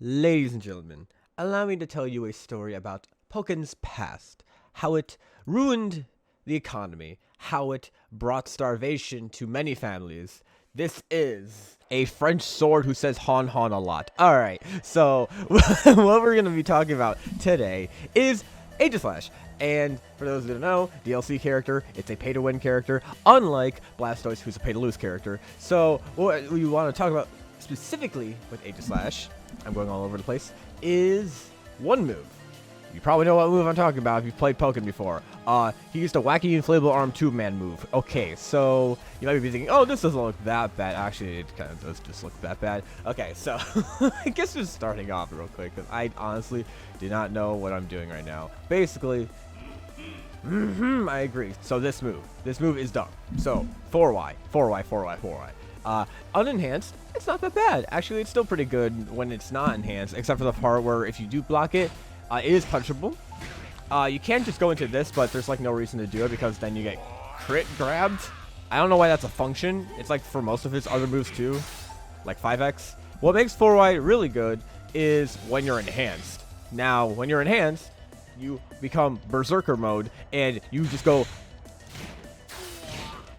Ladies and gentlemen, allow me to tell you a story about Pokken's past, how it ruined the economy, how it brought starvation to many families. This is a French sword who says hon hon a lot. Alright, so what we're going to be talking about today is Aegislash. And for those who don't know, DLC character, it's a pay-to-win character, unlike Blastoise, who's a pay-to-lose character. So what we want to talk about specifically with Aegislash, I'm going all over the place, is one move. You probably know what move I'm talking about if you've played Pokken before. He used a wacky inflatable arm 2-man move. Okay, so you might be thinking, oh, this doesn't look that bad. Actually, it kind of does just look that bad. Okay, so I guess just starting off real quick, because I honestly do not know what I'm doing right now. Basically, I agree. So this move is dumb. So 4Y, 4Y, 4Y, 4Y. Unenhanced, it's not that bad. Actually, it's still pretty good when it's not enhanced, except for the part where if you do block it, it is punchable. You can just go into this, but there's like no reason to do it because then you get crit grabbed. I don't know why that's a function. It's like for most of his other moves too, like 5x. What makes 4Y really good is when you're enhanced. Now, when you're enhanced, you become Berserker mode and you just go.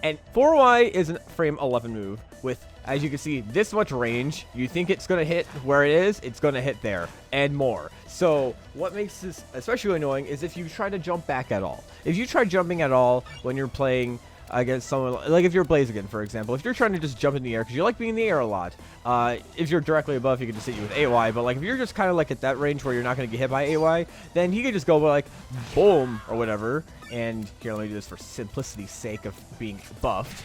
And 4Y is a frame 11 move with, as you can see, this much range. You think it's going to hit where it is, it's going to hit there and more. So what makes this especially annoying is if you try to jump back at all. If you try jumping at all when you're playing against someone, like if you're Blaziken, for example, if you're trying to just jump in the air because you like being in the air a lot, if you're directly above, he can just hit you with AY. But like if you're just kind of like at that range where you're not going to get hit by AY, then he could just go like boom or whatever. And here, let me do this for simplicity's sake of being buffed.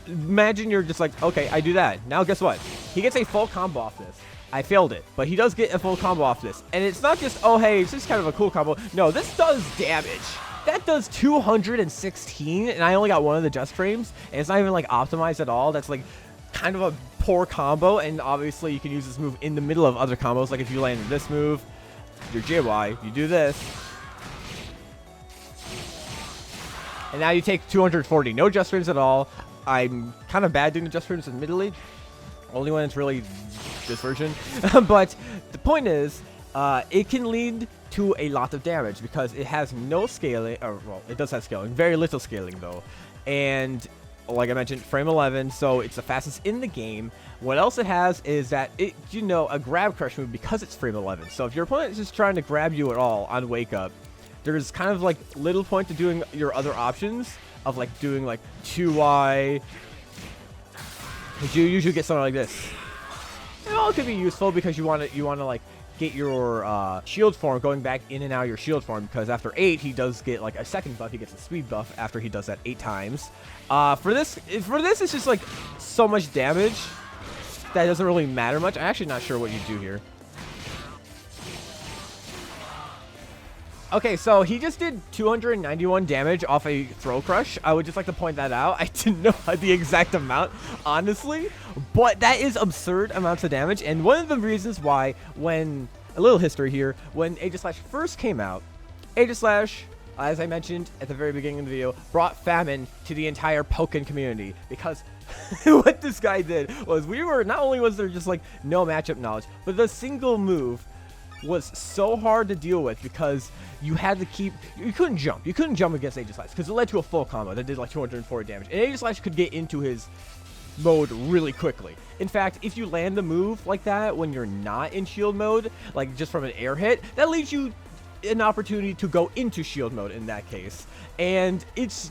Imagine you're just like, okay, I do that. Now guess what? He gets a full combo off this. I failed it, but he does get a full combo off this. And it's not just, oh, hey, it's just kind of a cool combo. No, this does damage. That does 216, and I only got one of the just frames, and it's not even like optimized at all. That's like kind of a poor combo, and obviously you can use this move in the middle of other combos. Like if you land this move, your JY, you do this, and now you take 240. No just frames at all. I'm kind of bad doing the just frames, admittedly. Only when it's really this version. But the point is, it can lead to a lot of damage because it has no scaling. Or, well, it does have scaling. Very little scaling, though. And like I mentioned, frame 11, so it's the fastest in the game. What else it has is that it, a grab crush move because it's frame 11. So if your opponent is just trying to grab you at all on wake up, there's kind of like little point to doing your other options of like doing like 2Y. Because you usually get something like this. It all could be useful because you want to like get your shield form going back in and out of your shield form, because after 8 he does get like a second buff. He gets a speed buff after he does that 8 times. For this it's just like so much damage that doesn't really matter much. I'm actually not sure what you do here. Okay, so he just did 291 damage off a Throw Crush. I would just like to point that out. I didn't know the exact amount, honestly, but that is absurd amounts of damage. And one of the reasons why, when a little history here, when Aegislash first came out, Aegislash, as I mentioned at the very beginning of the video, brought Famine to the entire Pokken community, because what this guy did was not only was there just like no matchup knowledge, but the single move was so hard to deal with because you couldn't jump against Aegislash because it led to a full combo that did like 240 damage, and Aegislash could get into his mode really quickly. In fact, if you land the move like that when you're not in shield mode, like just from an air hit, that leaves you an opportunity to go into shield mode in that case. And it's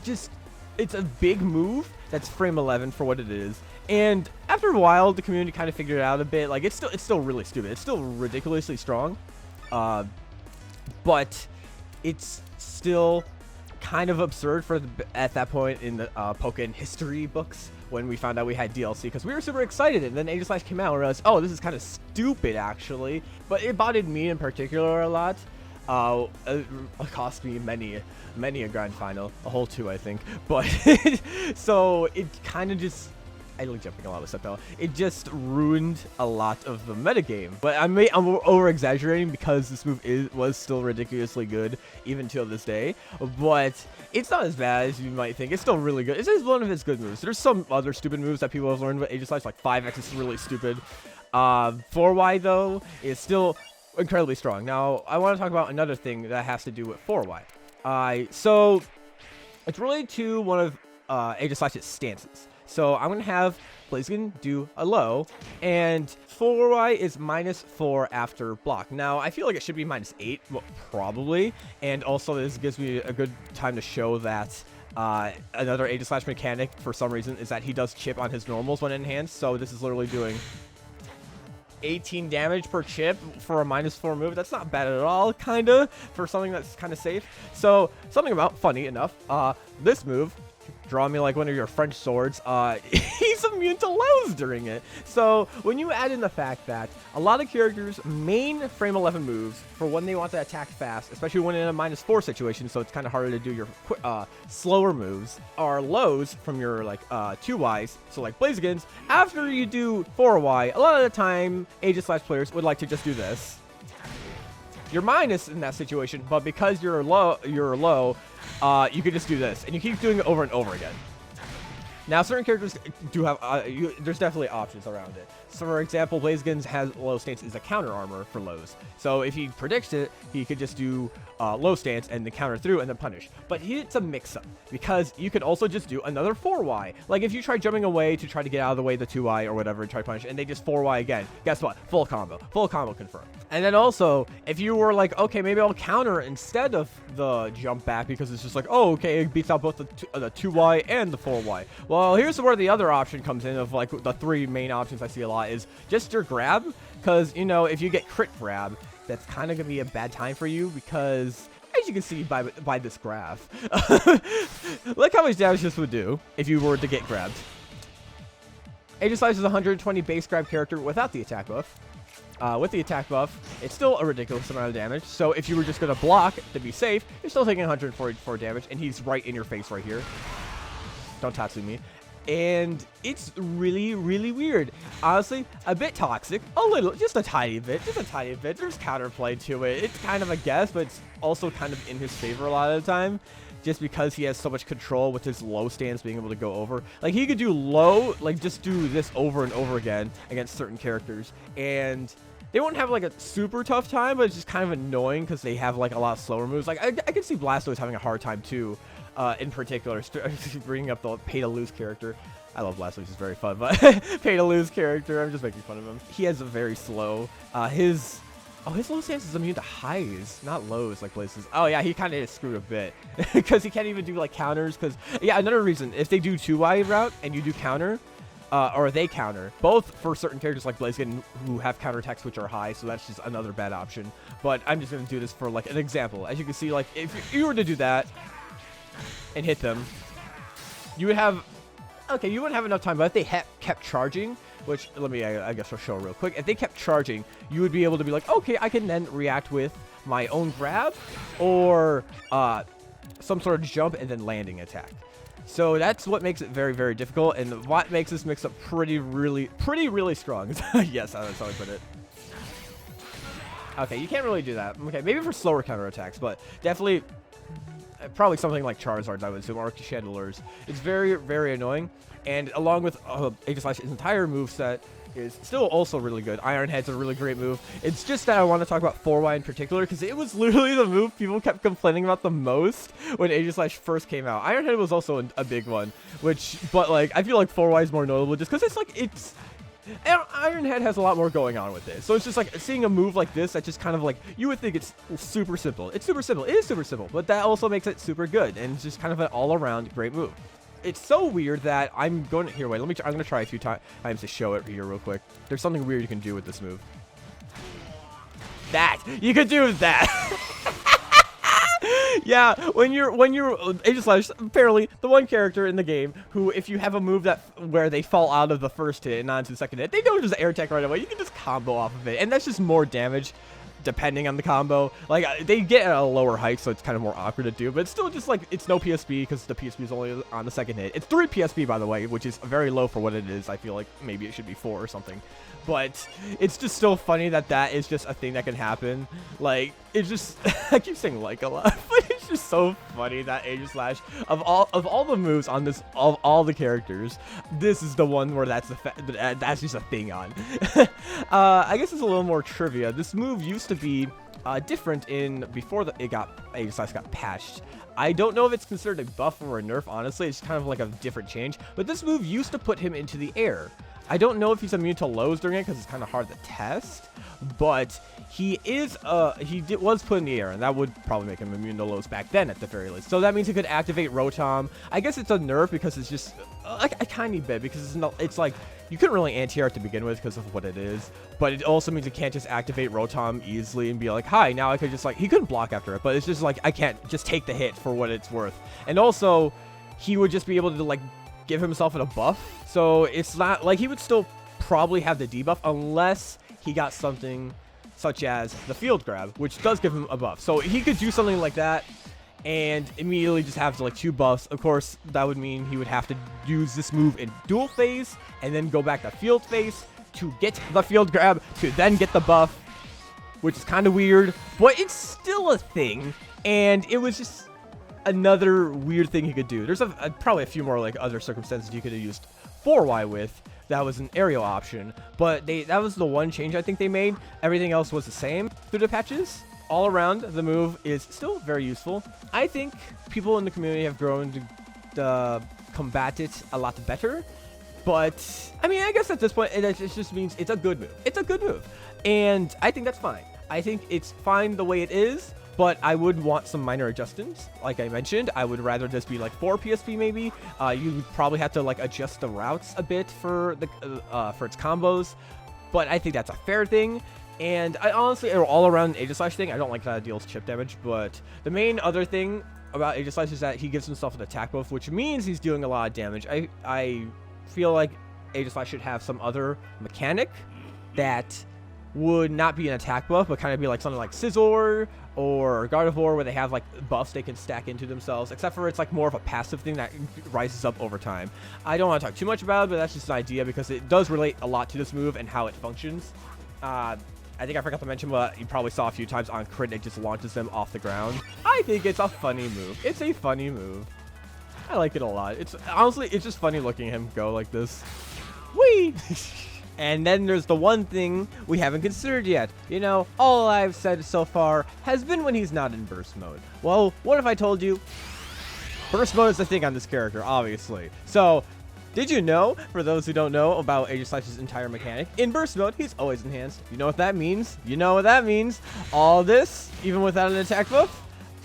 a big move that's frame 11 for what it is. And after a while, the community kind of figured it out a bit. Like it's still really stupid. It's still ridiculously strong, but it's still kind of absurd at that point in the Pokken history books when we found out we had DLC, because we were super excited, and then Aegislash came out and realized, oh, this is kind of stupid actually. But it bothered me in particular a lot. It cost me many a grand final, a whole 2, I think. But so it kind of just, I like jumping a lot with stuff now. It just ruined a lot of the metagame. But I'm over exaggerating because this move was still ridiculously good even till this day. But it's not as bad as you might think. It's still really good. It's one of its good moves. There's some other stupid moves that people have learned with Aegislash, like 5x is really stupid. 4Y though is still incredibly strong. Now I want to talk about another thing that has to do with 4Y. So it's related to one of Aegislash's stances. So I'm gonna have Blaziken do a low, and 4Y is -4 after block. Now I feel like it should be -8, well, probably, and also this gives me a good time to show that another Aegislash mechanic for some reason is that he does chip on his normals when enhanced. So this is literally doing 18 damage per chip for a -4 move. That's not bad at all, kinda, for something that's kind of safe. So something about, funny enough, this move, draw me like one of your French swords, he's immune to lows during it. So when you add in the fact that a lot of characters' main frame 11 moves for when they want to attack fast, especially when in a -4 situation, so it's kind of harder to do your slower moves, are lows from your like 2Ys, so like Blaziken's. After you do 4Y, a lot of the time Aegislash players would like to just do this. You're minus in that situation, but because you're low, you can just do this, and you keep doing it over and over again. Now, certain characters do have, there's definitely options around it. So, for example, Blaziken's has low stance is a counter armor for lows. So, if he predicts it, he could just do low stance and then counter through and then punish. But it's a mix-up, because you could also just do another 4Y. Like, if you try jumping away to try to get out of the way the 2Y or whatever and try to punish, and they just 4Y again, guess what? Full combo confirmed. And then also, if you were like, okay, maybe I'll counter instead of the jump back, because it's just like, oh, okay, it beats out both the 2Y and the 4Y. Well, here's where the other option comes in of like the three main options I see a lot is just your grab, because, you know, if you get crit grab, that's kind of going to be a bad time for you, because as you can see by this graph, look how much damage this would do if you were to get grabbed. Aegislash is a 120 base grab character without the attack buff. With the attack buff, it's still a ridiculous amount of damage. So if you were just going to block to be safe, you're still taking 144 damage, and he's right in your face right here. Don't Tatsu me. And it's really, really weird. Honestly, a bit toxic. A little, just a tiny bit. There's counterplay to it. It's kind of a guess, but it's also kind of in his favor a lot of the time, just because he has so much control with his low stance being able to go over. Like, he could do low, like, just do this over and over again against certain characters, and they won't have like a super tough time, but it's just kind of annoying because they have like a lot of slower moves. Like, I can see Blastoise having a hard time too. In particular, bringing up the pay-to-lose character. I love Blastoise, it's very fun, but pay-to-lose character, I'm just making fun of him. He has a very slow, his low stance is immune to highs, not lows like Blastoise. Oh yeah, he kind of is screwed a bit, because he can't even do like counters, because, yeah, another reason, if they do 2Y route and you do counter, or they counter, both for certain characters like Blaziken who have counterattacks which are high, so that's just another bad option. But I'm just going to do this for like an example. As you can see, like, if you were to do that, and hit them, you would have, okay, you wouldn't have enough time, but if they kept charging, which, let me, I guess I'll show real quick. If they kept charging, you would be able to be like, okay, I can then react with my own grab, or some sort of jump and then landing attack. So that's what makes it very, very difficult, and what makes this mix up really strong. Yes, that's how I put it. Okay, you can't really do that. Okay, maybe for slower counterattacks, but definitely, probably something like Charizard, I would assume, or Chandelures. It's very, very annoying, and along with Aegislash's entire moveset is still also really good. Ironhead's a really great move. It's just that I want to talk about 4Y in particular, because it was literally the move people kept complaining about the most when Aegislash first came out. Ironhead was also a big one, but like, I feel like 4Y is more notable just because it's like, Ironhead has a lot more going on with it. So it's just like seeing a move like this that just kind of like, you would think it's super simple. It's super simple. It is super simple, but that also makes it super good, and it's just kind of an all-around great move. It's so weird that I'm going to, here, wait, I'm going to try a few times to show it here real quick. There's something weird you can do with this move. You could do that. Yeah, when you're Aegislash, apparently the one character in the game who, if you have a move where they fall out of the first hit and not into the second hit, they don't just air tech right away. You can just combo off of it, and that's just more damage depending on the combo. Like, they get at a lower height, so it's kind of more awkward to do, but it's still just like, it's no PSP because the PSP is only on the second hit. It's 3 PSP, by the way, which is very low for what it is. I feel like maybe it should be 4 or something. But it's just still funny that is just a thing that can happen. Like, it's just, I keep saying like a lot, but it's It's just so funny that Aegislash, of all the moves on this, of all the characters, this is the one where that's just a thing on. I guess it's a little more trivia. This move used to be different before Aegislash got patched. I don't know if it's considered a buff or a nerf, honestly. It's kind of like a different change. But this move used to put him into the air. I don't know if he's immune to lows during it because it's kind of hard to test. But he was put in the air, and that would probably make him immune to lows back then at the very least. So that means he could activate Rotom. I guess it's a nerf because it's just a tiny bit, because it's like you couldn't really anti-air to begin with because of what it is. But it also means you can't just activate Rotom easily and be like, hi, now I could just like, he couldn't block after it, but it's just like, I can't just take the hit for what it's worth. And also, he would just be able to like give himself a buff. So it's not like he would still probably have the debuff unless he got something such as the field grab, which does give him a buff. So he could do something like that and immediately just have like 2 buffs. Of course, that would mean he would have to use this move in Duel Phase and then go back to Field Phase to get the field grab to then get the buff, which is kind of weird, but it's still a thing. And it was just another weird thing he could do. There's probably a few more like other circumstances you could have used 4Y with. That was an aerial option, but that was the one change I think they made. Everything else was the same through the patches. All around, the move is still very useful. I think people in the community have grown to combat it a lot better. But, I mean, I guess at this point, it just means it's a good move. It's a good move. And I think that's fine. I think it's fine the way it is, but I would want some minor adjustments. Like I mentioned, I would rather this be like 4 PSP maybe. You would probably have to like adjust the routes a bit for its combos. But I think that's a fair thing. And I honestly, all around Aegislash thing, I don't like that it deals chip damage. But the main other thing about Aegislash is that he gives himself an attack buff, which means he's doing a lot of damage. I feel like Aegislash should have some other mechanic that would not be an attack buff, but kind of be like something like Scizor or Gardevoir, where they have like buffs they can stack into themselves, except for it's like more of a passive thing that rises up over time. I don't want to talk too much about it, but that's just an idea because it does relate a lot to this move and how it functions. I think I forgot to mention, but you probably saw a few times on crit, it just launches them off the ground. I think it's a funny move. It's a funny move. I like it a lot. It's honestly, it's just funny looking him go like this. Whee! And then there's the one thing we haven't considered yet. You know, all I've said so far has been when he's not in burst mode. Well, what if I told you burst mode is the thing on this character, obviously. So, did you know, for those who don't know about Aegislash's entire mechanic, in burst mode, he's always enhanced. You know what that means? You know what that means. All this, even without an attack buff,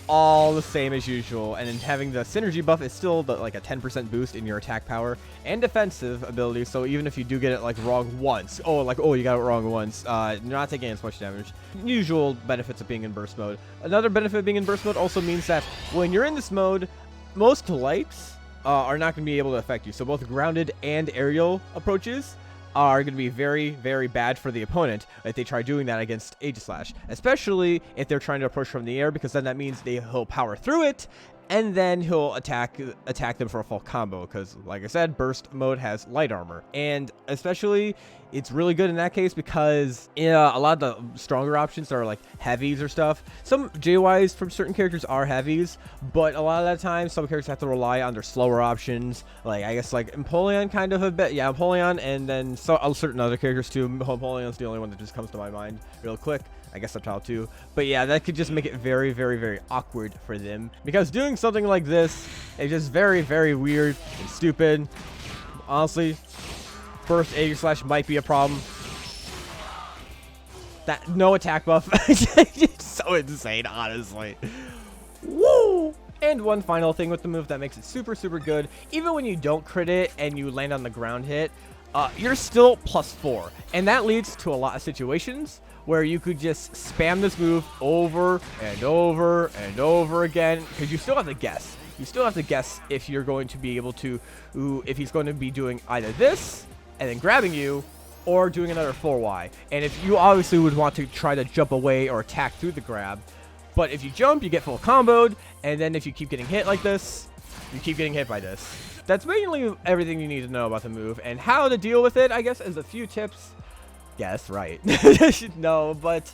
all the same as usual. And in having the synergy buff, it's still like a 10% boost in your attack power and defensive ability. So even if you do get it like wrong once, you got it wrong once, you're not taking as much damage. Usual benefits of being in burst mode. Another benefit of being in burst mode also means that when you're in this mode, most lights are not going to be able to affect you. So both grounded and aerial approaches are going to be very, very bad for the opponent if they try doing that against Aegislash, especially if they're trying to approach from the air, because then that means he'll power through it, and then he'll attack them for a full combo, because like I said, burst mode has light armor. And especially it's really good in that case because a lot of the stronger options are like heavies or stuff. Some JYs from certain characters are heavies, but a lot of the time some characters have to rely on their slower options, like I guess like Empoleon kind of a bit. Yeah, Empoleon, and then certain other characters too. Empoleon's the only one that just comes to my mind real quick. I guess Reptile too. But yeah, that could just make it very, very, very awkward for them, because doing something like this is just very, very weird and stupid. Honestly, first Aegislash might be a problem. That no attack buff. It's so insane, honestly. Woo! And one final thing with the move that makes it super, super good, even when you don't crit it and you land on the ground hit, you're still +4. And that leads to a lot of situations where you could just spam this move over and over and over again, because you still have to guess. You still have to guess if you're going to be able to, if he's going to be doing either this and then grabbing you, or doing another 4Y. And if you obviously would want to try to jump away or attack through the grab, but if you jump, you get full comboed, and then if you keep getting hit like this, you keep getting hit by this. That's mainly everything you need to know about the move, and how to deal with it, I guess, is a few tips. Yes, right. No, but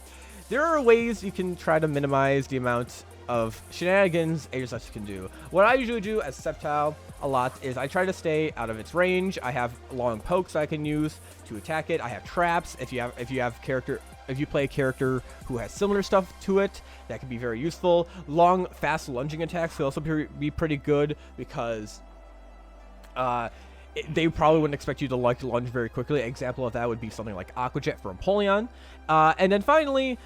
there are ways you can try to minimize the amount of shenanigans Aegislash can do. What I usually do as Sceptile a lot is I try to stay out of its range. I have long pokes I can use to attack it. I have traps. If you play a character who has similar stuff to it, that can be very useful. Long, fast lunging attacks can also be pretty good because they probably wouldn't expect you to lunge very quickly. An example of that would be something like Aqua Jet for Empoleon. And then finally,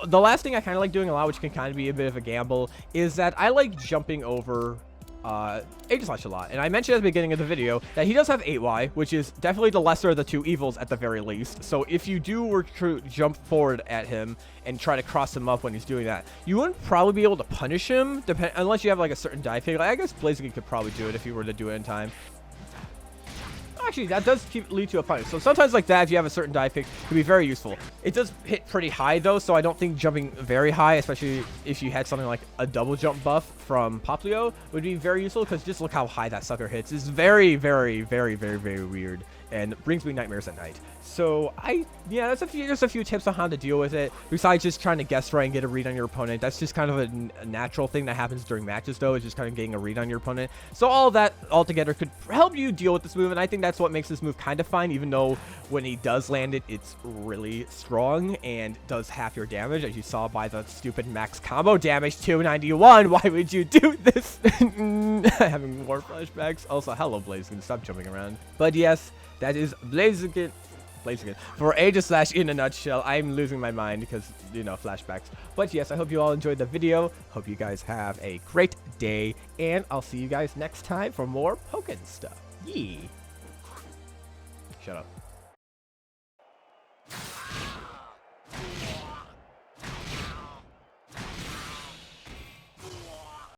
the last thing I kind of like doing a lot, which can kind of be a bit of a gamble, is that I like jumping over Aegislash a lot. And I mentioned at the beginning of the video that he does have 8Y, which is definitely the lesser of the two evils at the very least. So if you do were to jump forward at him and try to cross him up when he's doing that, you wouldn't probably be able to punish him unless you have like a certain dive kick. Like, I guess Blaziken could probably do it if you were to do it in time. Actually, that does lead to a punish. So sometimes like that, if you have a certain dive kick, it can be very useful. It does hit pretty high though, so I don't think jumping very high, especially if you had something like a double jump buff from Poplio, would be very useful, because just look how high that sucker hits. It's very, very, very, very, very weird, and brings me nightmares at night. So yeah, that's just a few tips on how to deal with it. Besides just trying to guess right and get a read on your opponent, that's just kind of a natural thing that happens during matches though, is just kind of getting a read on your opponent. So all of that all together could help you deal with this move, and I think that's what makes this move kind of fine, even though when he does land it, it's really strong and does half your damage, as you saw by the stupid max combo damage 291. Why would you do this? Having war flashbacks. Also, hello Blaziken, stop jumping around. But yes, that is Blaziken for Aegislash in a nutshell. I'm losing my mind because, you know, flashbacks. But yes, I hope you all enjoyed the video. Hope you guys have a great day, and I'll see you guys next time for more Pokken stuff. Yee. Shut up.